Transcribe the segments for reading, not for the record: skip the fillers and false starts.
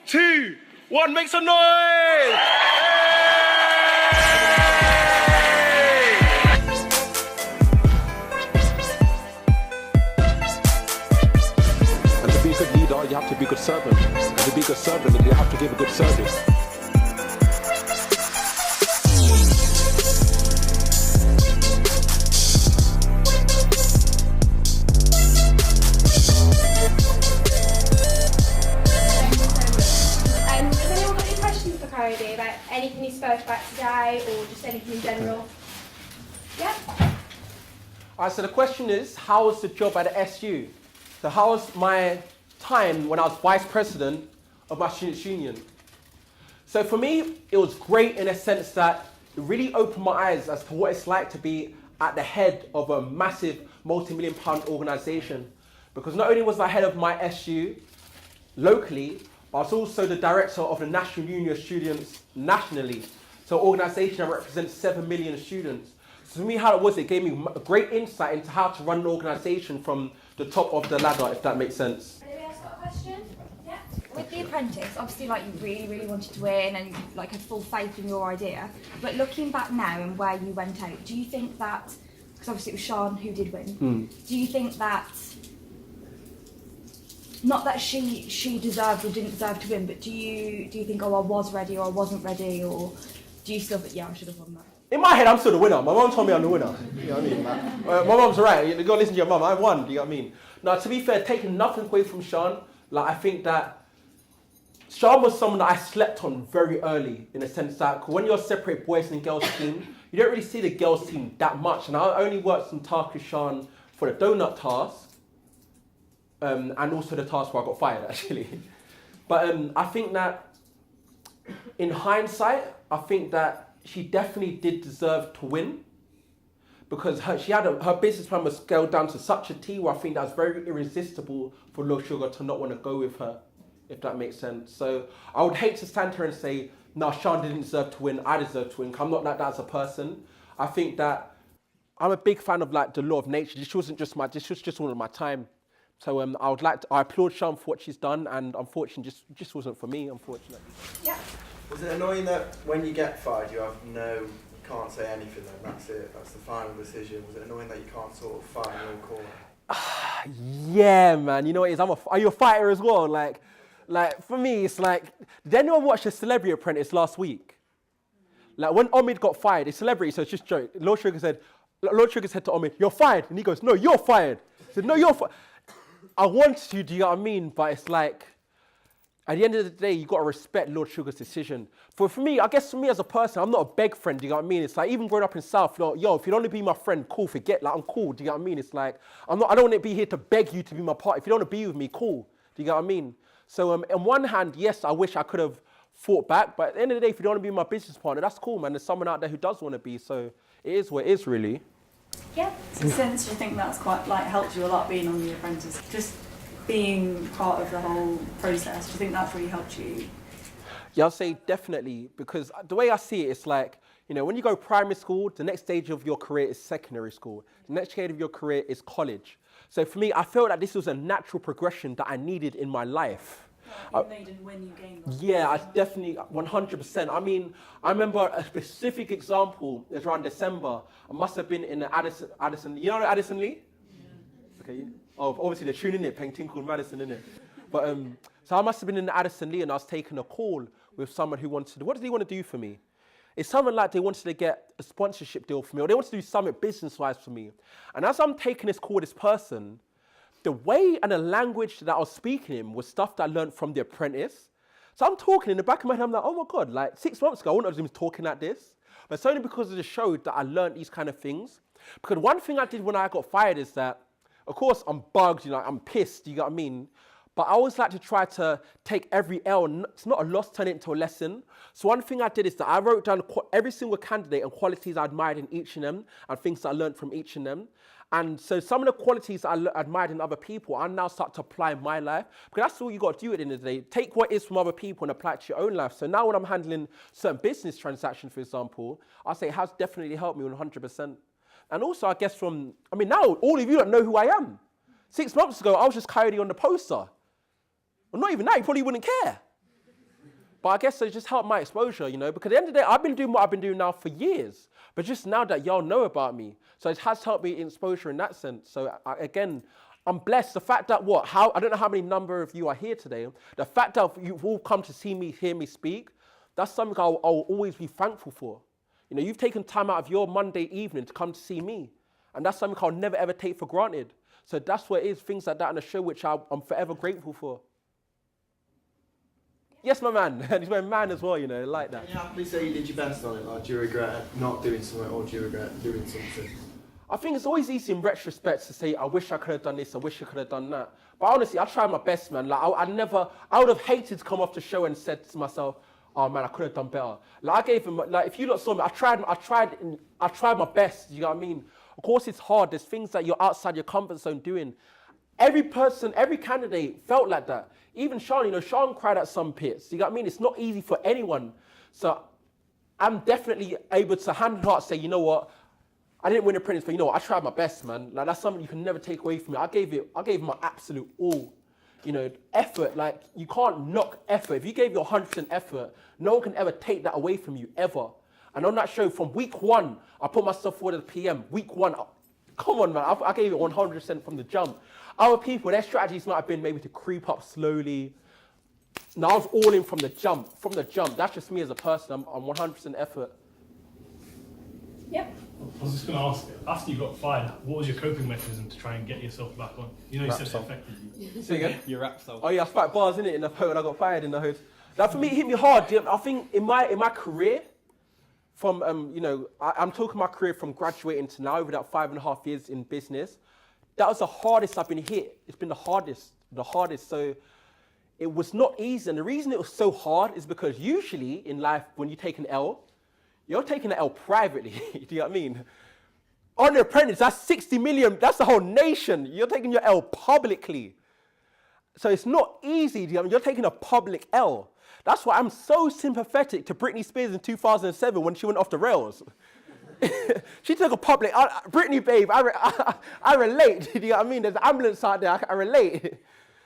2, 1, make some noise! And to be a good leader, you have to be a good servant. And to be a good servant, you have to give a good service. About anything you spoke about today or just anything in general? Yeah? Alright, so the question is, how was the job at the SU? So how was my time when I was vice president of my students' union? So for me, it was great in a sense that it really opened my eyes as to what it's like to be at the head of a massive multi-million-pound organisation. Because not only was I head of my SU locally, I was also the director of the National Union of Students nationally. So an organisation that represents 7 million students. So for me, how it was, it gave me a great insight into how to run an organisation from the top of the ladder, if that makes sense. Anybody else got a question? Yeah? With The Apprentice, obviously like you really, really wanted to win and like had full faith in your idea. But looking back now and where you went out, do you think that, because obviously it was Sean who did win, do you think that, not that she deserved or didn't deserve to win, but do you think, oh, I was ready or I wasn't ready, or do you still think, yeah, I should have won that? In my head, I'm still the winner. My mum told me I'm the winner. You know what I mean? Like, my mum's right. You gotta listen to your mum. I won. Do you know what I mean? Now, to be fair, taking nothing away from Sean, like I think that Sean was someone that I slept on very early, in a sense that when you're a separate boys and girls team, you don't really see the girls team that much. And I only worked some tasks with Sean for the donut task. And also the task where I got fired, actually. But I think that, in hindsight, I think that she definitely did deserve to win, because her business plan was scaled down to such a T where I think that was very irresistible for Low Sugar to not want to go with her, if that makes sense. So I would hate to stand here and say, no, Sean didn't deserve to win, I deserve to win, because I'm not like that as a person. I think that I'm a big fan of like the law of nature. This was just all of my time. So I applaud Sean for what she's done, and unfortunately, just wasn't for me, unfortunately. Yeah. Was it annoying that when you get fired, you can't say anything then, that's it, that's the final decision? Was it annoying that you can't sort of fight in your corner? Yeah, man, you know what it is, are you a fighter as well? Like for me, it's like, did anyone watch The Celebrity Apprentice last week? Like when Omid got fired, it's celebrity, so it's just joke. Lord Sugar said to Omid, you're fired. And he goes, no, you're fired. He said, no, you're fired. I want to, do you know what I mean? But it's like, at the end of the day, you got to respect Lord Sugar's decision. For me, I guess for me as a person, I'm not a beg friend, do you know what I mean? It's like, even growing up in South, yo, if you don't want to be my friend, cool, forget, like, I'm cool, do you know what I mean? It's like, I don't want to be here to beg you to be my partner. If you don't want to be with me, cool, do you know what I mean? So, on one hand, yes, I wish I could have fought back, but at the end of the day, if you don't want to be my business partner, that's cool, man. There's someone out there who does want to be, so it is what it is, really. Yeah. So since you think that's quite like helped you a lot being on The Apprentice, just being part of the whole process, do you think that's really helped you? Yeah, I'll say definitely, because the way I see it, it's like, you know, when you go primary school, the next stage of your career is secondary school. The next stage of your career is college. So for me, I felt that this was a natural progression that I needed in my life. Even though you didn't win, you gained lots. Yeah, I definitely, 100%. I mean, I remember a specific example, it was around December. I must have been in the Addison, you know Addison Lee? Yeah. Okay. Oh, obviously they're tuning in, paying Tinkle Madison, innit? But, so I must have been in the Addison Lee and I was taking a call with someone who wanted, what did he want to do for me? It's something like they wanted to get a sponsorship deal for me, or they wanted to do something business-wise for me. And as I'm taking this call with this person, the way and the language that I was speaking in was stuff that I learned from The Apprentice. So I'm talking in the back of my head, I'm like, oh my God, like 6 months ago, I wouldn't have been talking like this. But it's only because of the show that I learned these kind of things. Because one thing I did when I got fired is that, of course, I'm bugged, you know, I'm pissed, you know what I mean? But I always like to try to take every L, it's not a loss, turn it into a lesson. So one thing I did is that I wrote down every single candidate and qualities I admired in each of them and things that I learned from each of them. And so some of the qualities I admired in other people, I now start to apply in my life. Because that's all you got to do at the end of the day. Take what is from other people and apply it to your own life. So now when I'm handling certain business transactions, for example, I say it has definitely helped me 100%. And also, I guess now all of you don't know who I am. 6 months ago, I was just Coyote on the poster. Well, not even that, you probably wouldn't care. But I guess it just helped my exposure, you know, because at the end of the day, I've been doing what I've been doing now for years. But just now that y'all know about me, so it has helped me in exposure in that sense. So again, I'm blessed. The fact that I don't know how many number of you are here today. The fact that you've all come to see me, hear me speak, that's something I'll always be thankful for. You know, you've taken time out of your Monday evening to come to see me. And that's something I'll never ever take for granted. So that's what it is, things like that on the show, which I'm forever grateful for. Yes, my man. And he's my man as well, you know, like that. Can you happily say you did your best on it? Like, do you regret not doing something, or do you regret doing something? I think it's always easy in retrospect to say, I wish I could have done this, I wish I could have done that. But honestly, I tried my best, man. Like, I would have hated to come off the show and said to myself, oh man, I could have done better. Like, I gave him, like, if you lot saw me, I tried my best, you know what I mean? Of course it's hard, there's things that you're outside your comfort zone doing. Every person, every candidate felt like that. Even Sean, you know, Sean cried at some pits. You know what I mean? It's not easy for anyone. So I'm definitely able to hand on heart say, you know what? I didn't win the apprentice, but you know what? I tried my best, man. Like, that's something you can never take away from me. I gave my absolute all. You know, effort, like, you can't knock effort. If you gave your 100% effort, no one can ever take that away from you, ever. And on that show, from week one, I put myself forward as PM. Week one, come on, man. I gave it 100% from the jump. Other people, their strategies might have been maybe to creep up slowly. No, I was all in from the jump. From the jump. That's just me as a person. I'm 100% effort. Yep. I was just going to ask, after you got fired, what was your coping mechanism to try and get yourself back on? You know, you said it affected you. Say again? Your rap song. Oh yeah, I spat bars in it in the hood. I got fired in the hood. That for me, it hit me hard. I think in my career, from you know, I'm talking my career from graduating to now, over that 5.5 years in business. That was the hardest I've been hit. It's been the hardest. So it was not easy. And the reason it was so hard is because usually in life, when you take an L, you're taking an L privately. Do you know what I mean? On The Apprentice, that's 60 million. That's the whole nation. You're taking your L publicly. So it's not easy. Do you know what I mean? You're taking a public L. That's why I'm so sympathetic to Britney Spears in 2007 when she went off the rails. She took a public, Britney, babe, I relate. Do you know what I mean? There's an ambulance out there, I relate. Do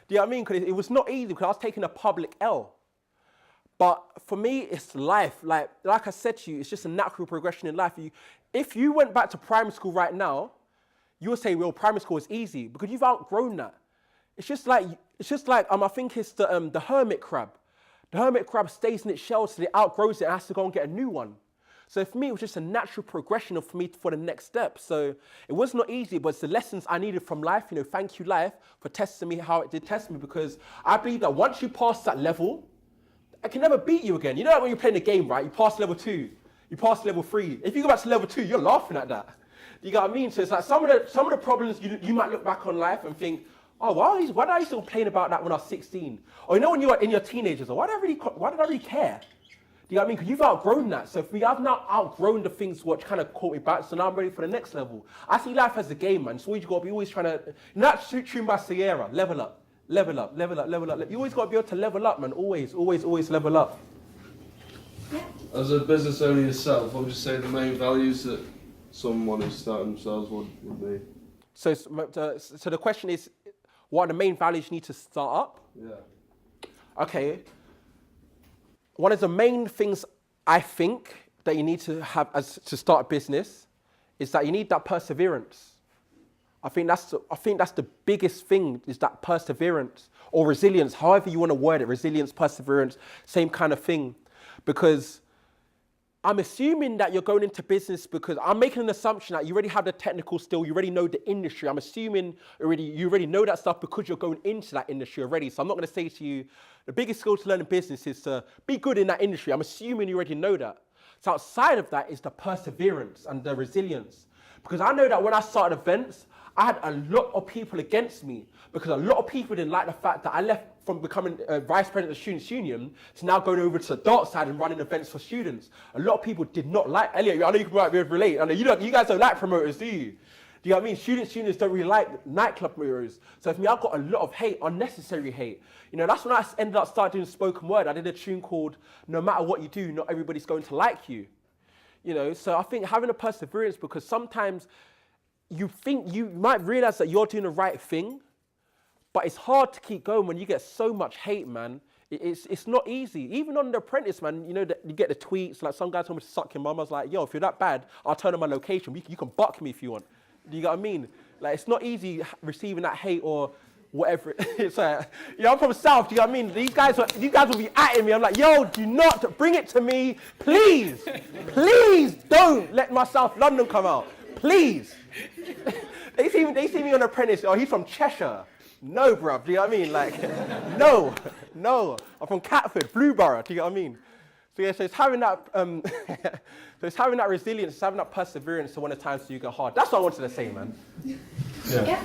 you know what I mean? Because it was not easy because I was taking a public L. But for me, it's life. Like I said to you, it's just a natural progression in life. If you went back to primary school right now, you would say, well, primary school is easy because you've outgrown that. It's just like I think it's the hermit crab. The hermit crab stays in its shell till it outgrows it and has to go and get a new one. So for me, it was just a natural progression for me for the next step. So it was not easy, but it's the lessons I needed from life. You know, thank you, life, for testing me how it did test me, because I believe that once you pass that level, I can never beat you again. You know, like when you're playing a game, right? You pass level 2, you pass level 3. If you go back to level 2, you're laughing at that. You get what I mean? So it's like some of the problems you might look back on life and think, oh, why did I still complain about that when I was 16? Or you know, when you were in your teenagers, why did I really care? Do you know what I mean? Because you've outgrown that. So for me, I've now outgrown the things which kind of caught me back. So now I'm ready for the next level. I see life as a game, man. So you got to be always trying to, not tune by Sierra, level up, level up, level up, level up. You always got to be able to level up, man. Always, always, always level up. As a business owner yourself, what would you say the main values that someone who's starting themselves would be? So the question is, what are the main values you need to start up? Yeah. Okay. One of the main things I think that you need to have to start a business is that you need that perseverance. I think that's the biggest thing, is that perseverance or resilience, however you want to word it, resilience, perseverance, same kind of thing. Because I'm assuming that you're going into business because I'm making an assumption that you already have the technical skill, you already know the industry. I'm assuming you already know that stuff because you're going into that industry already. So I'm not going to say to you, the biggest skill to learn in business is to be good in that industry. I'm assuming you already know that. So outside of that is the perseverance and the resilience. Because I know that when I started events, I had a lot of people against me because a lot of people didn't like the fact that I left from becoming vice president of the Students' Union to now going over to the dark side and running events for students. A lot of people did not like, Elliot, I know you can relate. I know you guys don't like promoters, do you? Do you know what I mean? Students' unions don't really like nightclub promoters. So for me, I got a lot of hate, unnecessary hate. You know, that's when I ended up starting doing spoken word. I did a tune called No Matter What You Do, Not Everybody's Going to Like You. You know, so I think having a perseverance, because sometimes you think you might realize that you're doing the right thing, but it's hard to keep going when you get so much hate, man. It's not easy. Even on The Apprentice, man, you know, you get the tweets, like some guy told me to suck your mum. I was like, yo, if you're that bad, I'll turn on my location. You can buck me if you want. Do you get what I mean? Like, it's not easy receiving that hate or whatever. It's like, you know, I'm from South, do you know what I mean? These guys will be atting me. I'm like, yo, do not bring it to me, please. Please don't let my South London come out. Please. They see me on Apprentice, oh, he's from Cheshire. No, bruv, do you know what I mean? Like, no. I'm from Catford, Blueborough, do you know what I mean? So yeah, so it's having that, so it's having that resilience, it's having that perseverance to when the times do get hard. That's what I wanted to say, man. Yeah.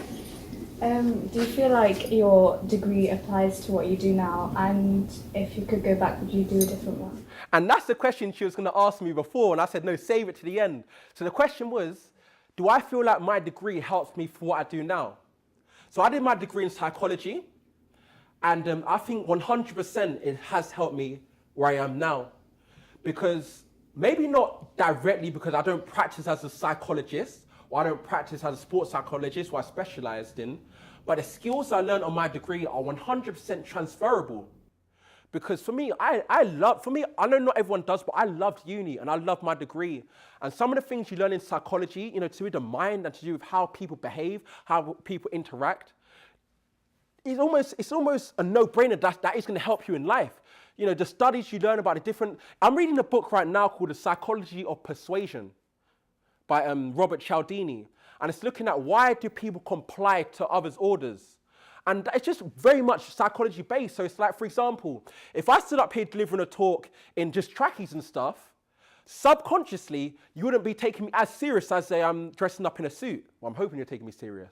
Do you feel like your degree applies to what you do now? And if you could go back, would you do a different one? And that's the question she was going to ask me before, and I said, no, save it to the end. So the question was, do I feel like my degree helps me for what I do now? So I did my degree in psychology, and I think 100% it has helped me where I am now. Because maybe not directly because I don't practice as a psychologist, or I don't practice as a sports psychologist, what I specialized in, but the skills I learned on my degree are 100% transferable. Because for me, I know not everyone does, but I loved uni and I loved my degree. And some of the things you learn in psychology, you know, to do with the mind and to do with how people behave, how people interact, it's almost a no-brainer that is going to help you in life. You know, the studies you learn about the different... I'm reading a book right now called The Psychology of Persuasion by Robert Cialdini. And it's looking at why do people comply to others' orders. And it's just very much psychology based. So it's like, for example, if I stood up here delivering a talk in just trackies and stuff, subconsciously, you wouldn't be taking me as serious as say I'm dressing up in a suit. Well, I'm hoping you're taking me serious.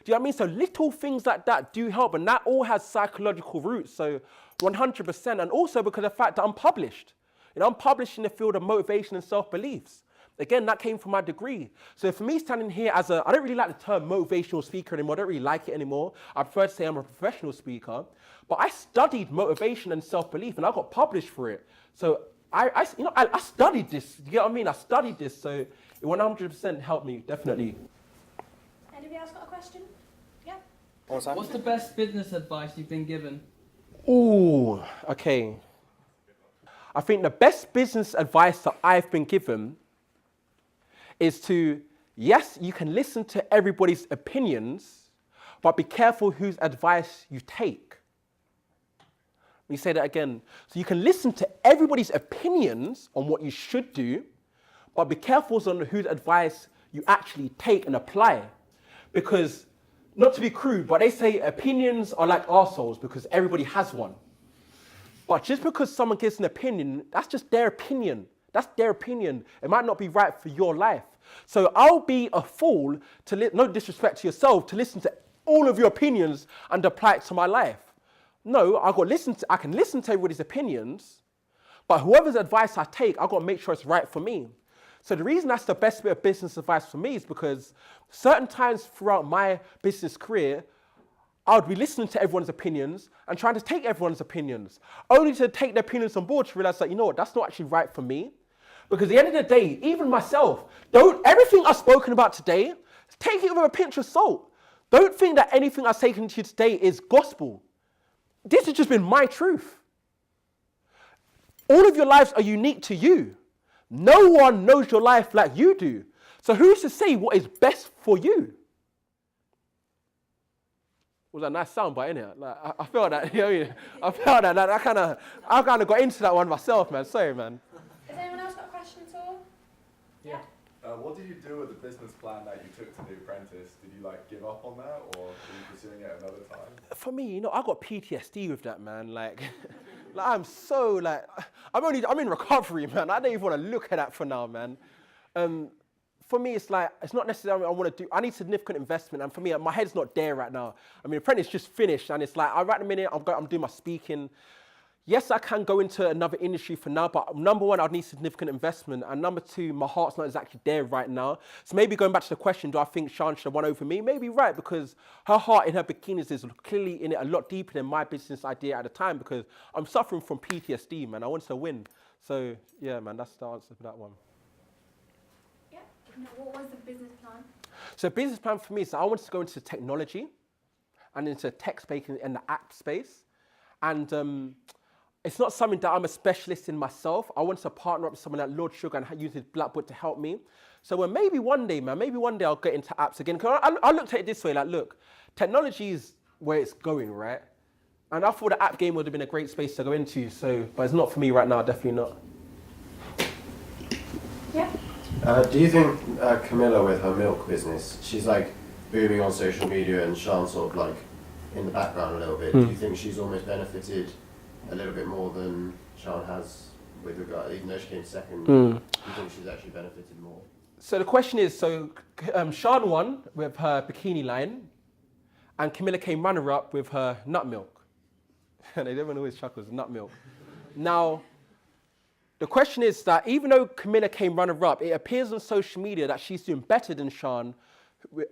Do you know what I mean? So little things like that do help, and that all has psychological roots. So 100%, and also because of the fact that I'm published. You know, I'm published in the field of motivation and self-beliefs. Again, that came from my degree. So for me standing here as I don't really like the term motivational speaker anymore. I don't really like it anymore. I prefer to say I'm a professional speaker. But I studied motivation and self-belief, and I got published for it. So I studied this. You get what I mean? I studied this, so it 100% helped me, definitely. Anybody else got a question? Yeah. What's the best business advice you've been given? Ooh, okay. I think the best business advice that I've been given is to, yes, you can listen to everybody's opinions, but be careful whose advice you take. Let me say that again. So you can listen to everybody's opinions on what you should do, but be careful on whose advice you actually take and apply. Because, not to be crude, but they say opinions are like arseholes because everybody has one. But just because someone gives an opinion, that's just their opinion. That's their opinion. It might not be right for your life. So I'll be a fool, no disrespect to yourself, to listen to all of your opinions and apply it to my life. No, I can listen to everybody's opinions, but whoever's advice I take, I've got to make sure it's right for me. So the reason that's the best bit of business advice for me is because certain times throughout my business career, I would be listening to everyone's opinions and trying to take everyone's opinions, only to take their opinions on board to realize that, you know what, that's not actually right for me. Because at the end of the day, even myself, everything I've spoken about today, take it with a pinch of salt. Don't think that anything I've taken to you today is gospel. This has just been my truth. All of your lives are unique to you. No one knows your life like you do. So who's to say what is best for you? Was that a nice soundbite, innit? Like, I felt that, you know, I felt that. Like, I kind of got into that one myself, man. Sorry, man. Has anyone else got a question at all? Yeah. What did you do with the business plan that you took to The Apprentice? Did you like give up on that, or were you pursuing it another time? For me, you know, I got PTSD with that, man. Like, I'm so like, I'm in recovery, man. I don't even want to look at that for now, man. For me, it's like, it's not necessarily I want to do, I need significant investment. And for me, my head's not there right now. I mean, Apprentice just finished, and it's like, right at the minute, I'm doing my speaking. Yes, I can go into another industry for now, but number one, I'd need significant investment. And number two, my heart's not exactly there right now. So maybe going back to the question, do I think Sean should have won over me? Maybe right, because her heart in her bikinis is clearly in it a lot deeper than my business idea at the time, because I'm suffering from PTSD, man. I wanted to win. So yeah, man, that's the answer for that one. Yeah. What was the business plan? So business plan for me is I wanted to go into technology and into tech space and the app space. And it's not something that I'm a specialist in myself. I want to partner up with someone like Lord Sugar and use his black book to help me. So maybe one day, man, I'll get into apps again. Cause I looked at it this way, like, look, technology is where it's going, right? And I thought the app game would have been a great space to go into. So, but it's not for me right now, definitely not. Yeah. Do you think Camilla with her milk business, she's like booming on social media and Sean sort of like in the background a little bit. Do you think she's almost benefited a little bit more than Sean has with regard, even though she came second? Do you think she's actually benefited more? So the question is, Sean won with her bikini line and Camilla came runner-up with her nut milk. And everyone always chuckles, nut milk. Now, the question is that even though Camilla came runner-up, it appears on social media that she's doing better than Sean,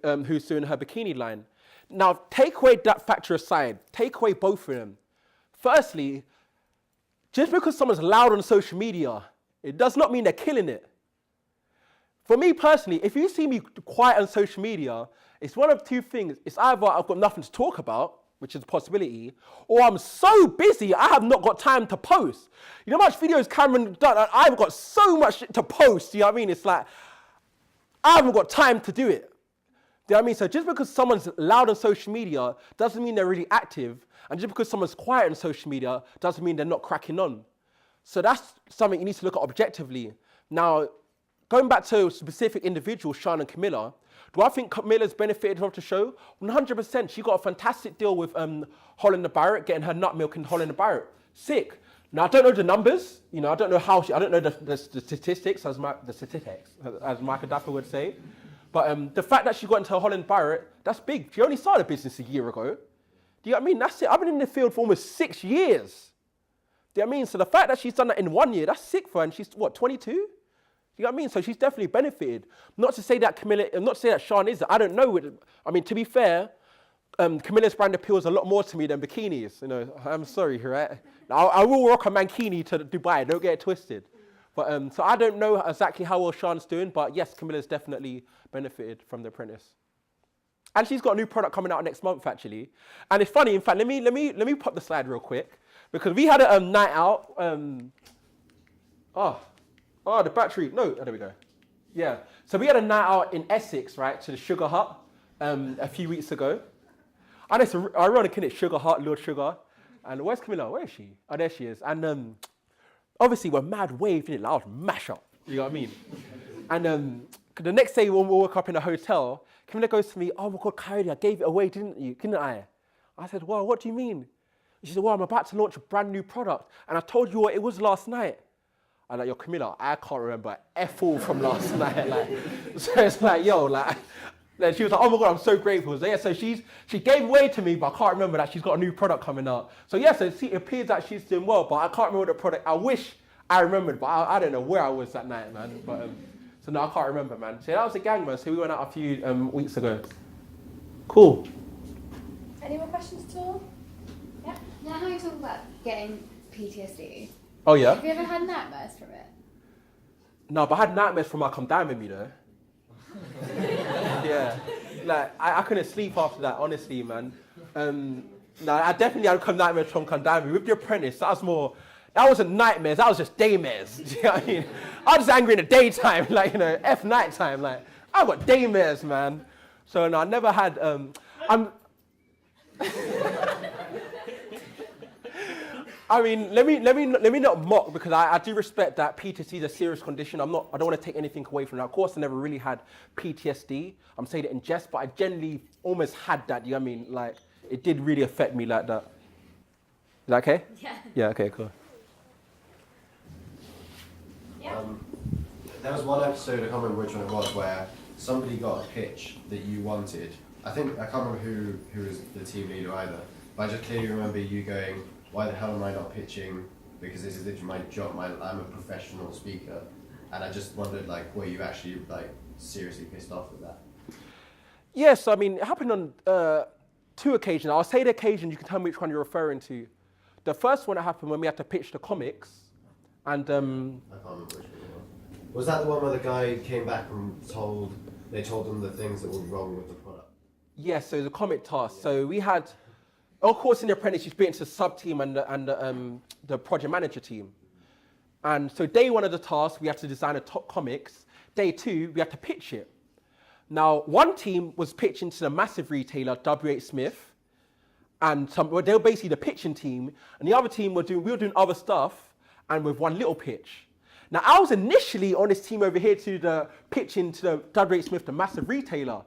who's doing her bikini line. Now, take away that factor aside. Take away both of them. Firstly, just because someone's loud on social media, it does not mean they're killing it. For me personally, if you see me quiet on social media, it's one of two things. It's either I've got nothing to talk about, which is a possibility, or I'm so busy, I have not got time to post. You know how much videos Cameron done? I've got so much to post, you know what I mean? It's like, I haven't got time to do it. Do you know what I mean? So just because someone's loud on social media doesn't mean they're really active, and just because someone's quiet on social media doesn't mean they're not cracking on. So that's something you need to look at objectively. Now, going back to specific individuals, Sean and Camilla, do I think Camilla's benefited from the show? 100%. She got a fantastic deal with Holland & Barrett, getting her nut milk in Holland & Barrett. Sick. Now, I don't know the numbers. You know, I don't know I don't know the statistics, as Michael Dapper would say. But the fact that she got into Holland & Barrett, that's big. She only started a business a year ago. Do you know what I mean? That's it. I've been in the field for almost 6 years. Do you know what I mean? So the fact that she's done that in 1 year, that's sick for her. And she's, 22? You know what I mean? So she's definitely benefited. Not to say that Sean is. I don't know. I mean, to be fair, Camilla's brand appeals a lot more to me than bikinis. You know, I'm sorry, right? I will rock a mankini to Dubai. Don't get it twisted. But so I don't know exactly how well Sean's doing, but yes, Camilla's definitely benefited from The Apprentice. And she's got a new product coming out next month, actually. And it's funny. In fact, let me pop the slide real quick because we had a night out. The battery. No, there we go. Yeah. So we had a night out in Essex, right, to the Sugar Hut a few weeks ago. And it's ironic, isn't it? Sugar Hut, Lord Sugar. And where's Camilla? Where is she? Oh, there she is. And obviously, we're mad wave, innit? Like, I was mash up. You know what I mean? And the next day, when we woke up in a hotel, Camilla goes to me, "Oh my God, Coyote, I gave it away, didn't I? I said, "Well, what do you mean?" She said, "Well, I'm about to launch a brand new product. And I told you what it was last night." I'm like, "Yo, Camilla, I can't remember F all from last night." Like, so it's like, yo, like, then she was like, "Oh my God, I'm so grateful." So yeah, so she gave away to me, but I can't remember that she's got a new product coming out. So yeah, so it appears that she's doing well, but I can't remember the product. I wish I remembered, but I don't know where I was that night, man. But so no, I can't remember, man. So that was a gang, man. So we went out a few weeks ago. Cool. Any more questions at all? Yeah. Now, how you talk about getting PTSD? Oh yeah. Have you ever had nightmares from it? No, but I had nightmares from my condom with me though. Yeah, like I couldn't sleep after that, honestly, man. No, I definitely had nightmares from condom with The Apprentice. That wasn't nightmares. That was just daymares. Do you know what I mean? I was just angry in the daytime, like, you know, F nighttime. Like, I got daymares, man. So no, I never had. I mean, let me not mock, because I do respect that PTSD is a serious condition. I don't want to take anything away from that. Of course, I never really had PTSD. I'm saying it in jest, but I generally almost had that. You know what I mean? Like, it did really affect me like that. Is that okay? Yeah. Yeah. Okay. Cool. Yeah. There was one episode, I can't remember which one it was, where somebody got a pitch that you wanted. I can't remember who was the team leader either, but I just clearly remember you going, "Why the hell am I not pitching? Because this is literally my job. I'm a professional speaker." And I just wondered, like, were you actually like seriously pissed off with that? Yes, I mean, it happened on 2 occasions. I'll say the occasion, you can tell me which one you're referring to. The first one that happened when we had to pitch the comics, and I can't remember which one it was. Was that the one where the guy came back and they told him the things that were wrong with the product? yes, so it was a comic task. So we had, of course, in the apprentice, you split into the sub-team and the project manager team. And so day one of the task, we had to design a top comics. Day two, we had to pitch it. Now, one team was pitching to the massive retailer, W.H. Smith, and they were basically the pitching team, and the other team we were doing other stuff, and with one little pitch. Now, I was initially on this team over here to the pitching to the W.H. Smith, the massive retailer.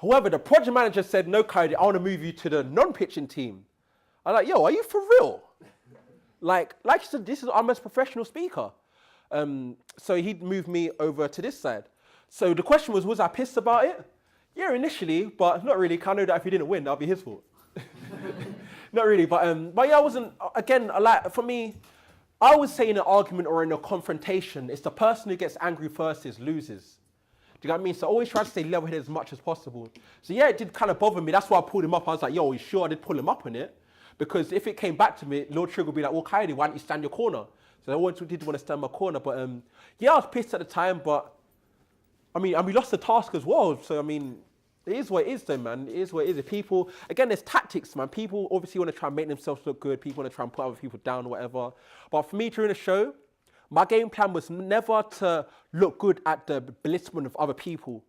However, the project manager said, no, Kyrie, I want to move you to the non-pitching team. I'm like, yo, are you for real? Like you said, this is our most professional speaker. So he'd moved me over to this side. So the question was I pissed about it? Yeah, initially, but not really. 'Cause I know that if he didn't win, that'll be his fault. Not really, but yeah, I wasn't, again, like, for me, I would say in an argument or in a confrontation, it's the person who gets angry first loses. Do you know what I mean? So always try to stay level-headed as much as possible. So yeah, it did kind of bother me. That's why I pulled him up. I was like, yo, are you sure? I did pull him up on it. Because if it came back to me, Lord Trigger would be like, well, Kylie, why don't you stand your corner? So I always did want to stand my corner. But yeah, I was pissed at the time. But I mean, and we lost the task as well. So I mean, it is what it is though, man. It is what it is. If people, again, there's tactics, man. People obviously want to try and make themselves look good. People want to try and put other people down or whatever. But for me, during the show, my game plan was never to look good at the belittlement of other people.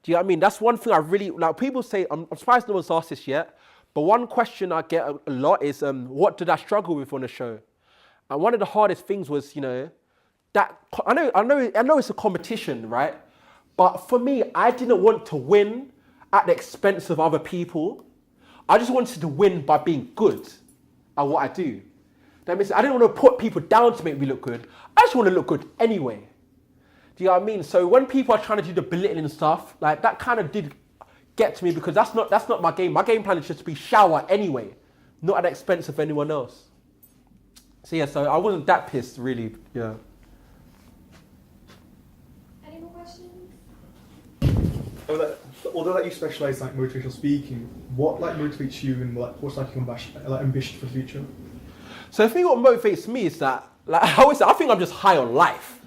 Do you know what I mean? That's one thing I really, like, people say, I'm surprised no one's asked this yet, but one question I get a lot is, what did I struggle with on the show? And one of the hardest things was, you know, that, I know it's a competition, right? But for me, I didn't want to win at the expense of other people. I just wanted to win by being good at what I do. That means I didn't want to put people down to make me look good. I just want to look good anyway. Do you know what I mean? So when people are trying to do the belittling stuff, like that kind of did get to me because that's not my game. My game plan is just to be shower anyway, not at the expense of anyone else. So yeah, so I wasn't that pissed really, yeah. Any more questions? Although like you specialise in like motivational speaking, what like motivates you and like what's like your ambition for the future? So I think what motivates me is that, like I always say, I think I'm just high on life.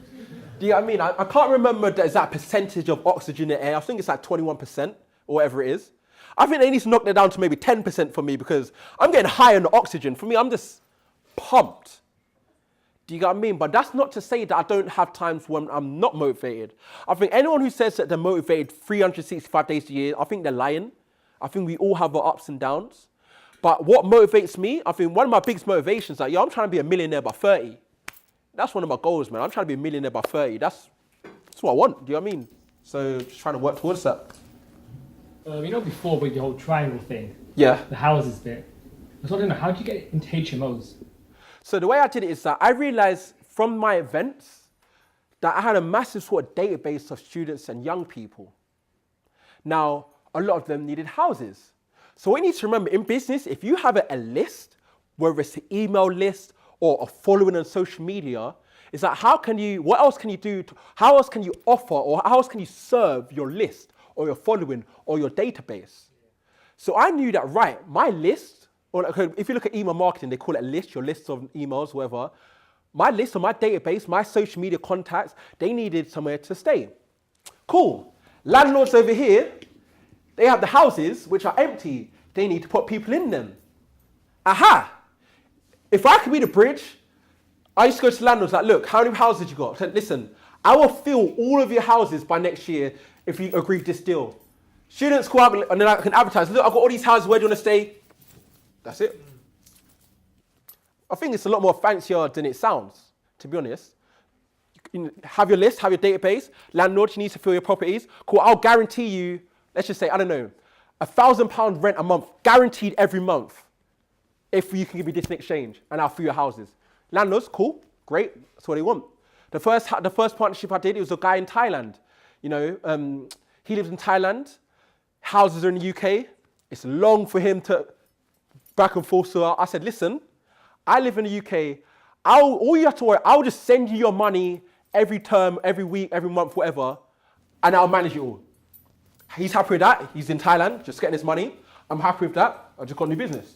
Do you know what I mean? I can't remember the exact percentage of oxygen in the air. I think it's like 21% or whatever it is. I think they need to knock that down to maybe 10% for me because I'm getting high on the oxygen. For me, I'm just pumped. Do you get what I mean? But that's not to say that I don't have times when I'm not motivated. I think anyone who says that they're motivated 365 days a year, I think they're lying. I think we all have our ups and downs. But what motivates me, I think one of my biggest motivations is like, yo, I'm trying to be a millionaire by 30. That's one of my goals, man. I'm trying to be a millionaire by 30. That's what I want. Do you know what I mean? So just trying to work towards that. You know before with the whole triangle thing? Yeah. The houses bit. I was wondering, how did you get into HMOs? So the way I did it is that I realized from my events that I had a massive sort of database of students and young people. Now, a lot of them needed houses. So what you need to remember in business, if you have a list, whether it's an email list or a following on social media, is that what else can you do, how else can you offer or how else can you serve your list or your following or your database? So I knew that, right, my list, or if you look at email marketing, they call it a list, your list of emails, whatever. My list or my database, my social media contacts, they needed somewhere to stay. Cool. Landlords over here, they have the houses which are empty. They need to put people in them. Aha! If I could be the bridge, I used to go to landlords like, look, how many houses you got? I said, listen, I will fill all of your houses by next year if you agree this deal. Students go out and then I can advertise, look, I've got all these houses, where do you want to stay? That's it. I think it's a lot more fancier than it sounds, to be honest. You have your list, have your database. Landlord, you need to fill your properties. Cool, I'll guarantee you, let's just say, I don't know, £1,000 rent a month, guaranteed every month, if you can give me this in exchange, and I'll fill your houses. Landlords, cool, great, that's what they want. The first partnership I did, it was a guy in Thailand. You know, he lives in Thailand, houses are in the UK, it's long for him to back and forth. So I said, listen, I live in the UK, all you have to worry, I'll just send you your money every term, every week, every month, whatever, and I'll manage it all. He's happy with that, he's in Thailand, just getting his money. I'm happy with that, I just got a new business.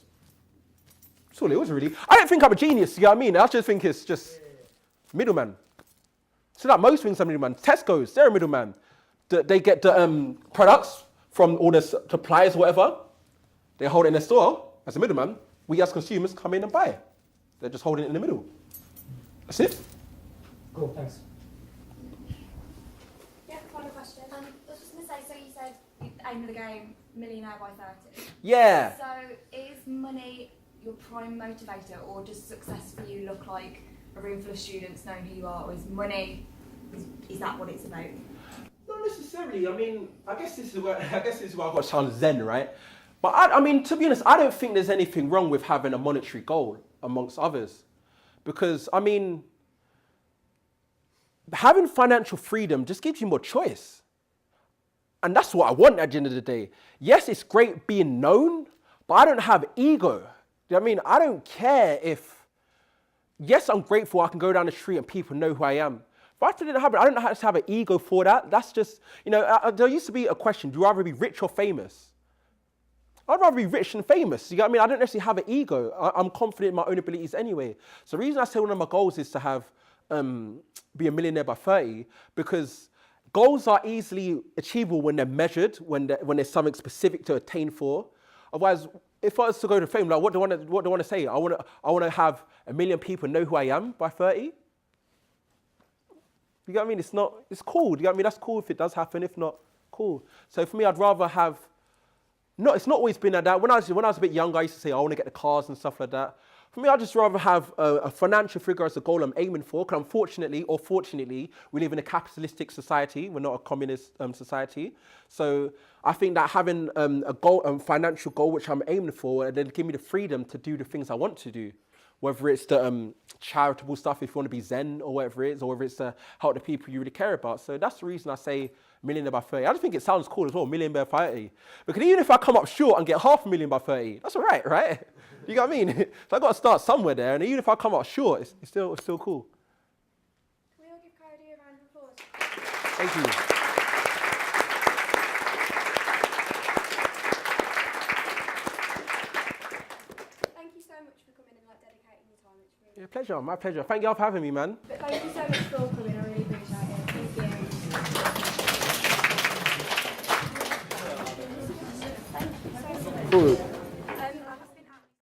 That's all it was really. I don't think I'm a genius, you know what I mean? I just think it's just middleman. So that most things are middleman. Tesco's, they're a middleman. They get the products from all the suppliers or whatever. They hold it in their store. as a middleman, we as consumers come in and buy. They're just holding it in the middle. That's it. Cool, thanks. Yeah, final question. I was just going to say, so you said aim of the game, millionaire by 30. Yeah. So is money your prime motivator, or does success for you look like a room full of students knowing who you are, or is money, is that what it's about? Not necessarily. I mean, I guess this is where I've got to sound zen, right? But I mean, to be honest, I don't think there's anything wrong with having a monetary goal amongst others, because I mean, having financial freedom just gives you more choice, and that's what I want at the end of the day. Yes, it's great being known, but I don't have ego. Do you know what I mean? I don't care if. Yes, I'm grateful I can go down the street and people know who I am. But I don't have to have an ego for that. That's just, you know, there used to be a question, do you rather be rich or famous? I'd rather be rich than famous. You know what I mean? I don't necessarily have an ego. I'm confident in my own abilities anyway. So the reason I say one of my goals is to have, be a millionaire by 30, because goals are easily achievable when they're measured, when there's something specific to attain for. Otherwise, if I was to go to fame, like what do I want to say? I want to have 1 million people know who I am by 30. You get what I mean? It's cool. You get what I mean? That's cool if it does happen. If not, cool. So for me, I'd rather have, it's not always been like that. When I was a bit younger, I used to say, I want to get the cars and stuff like that. For me, I'd just rather have a financial figure as a goal I'm aiming for. Because unfortunately, or fortunately, we live in a capitalistic society. We're not a communist society. So I think that having a goal, financial goal, which I'm aiming for, and then give me the freedom to do the things I want to do. Whether it's the charitable stuff, if you want to be zen, or whatever it is, or whether it's to help the people you really care about. So that's the reason I say millionaire by 30. I just think it sounds cool as well, millionaire by 30. Because even if I come up short and get 500,000 by 30, that's all right, right? You know what I mean? So I've got to start somewhere there, and even if I come up short, it's still cool. Can we all give Cody a round of applause? Thank you. Thank you so much for coming and dedicating your time. It's really Yeah, pleasure, my pleasure. Thank you all for having me, man. But thank you so much for coming. I really appreciate it. Thank you. Cool.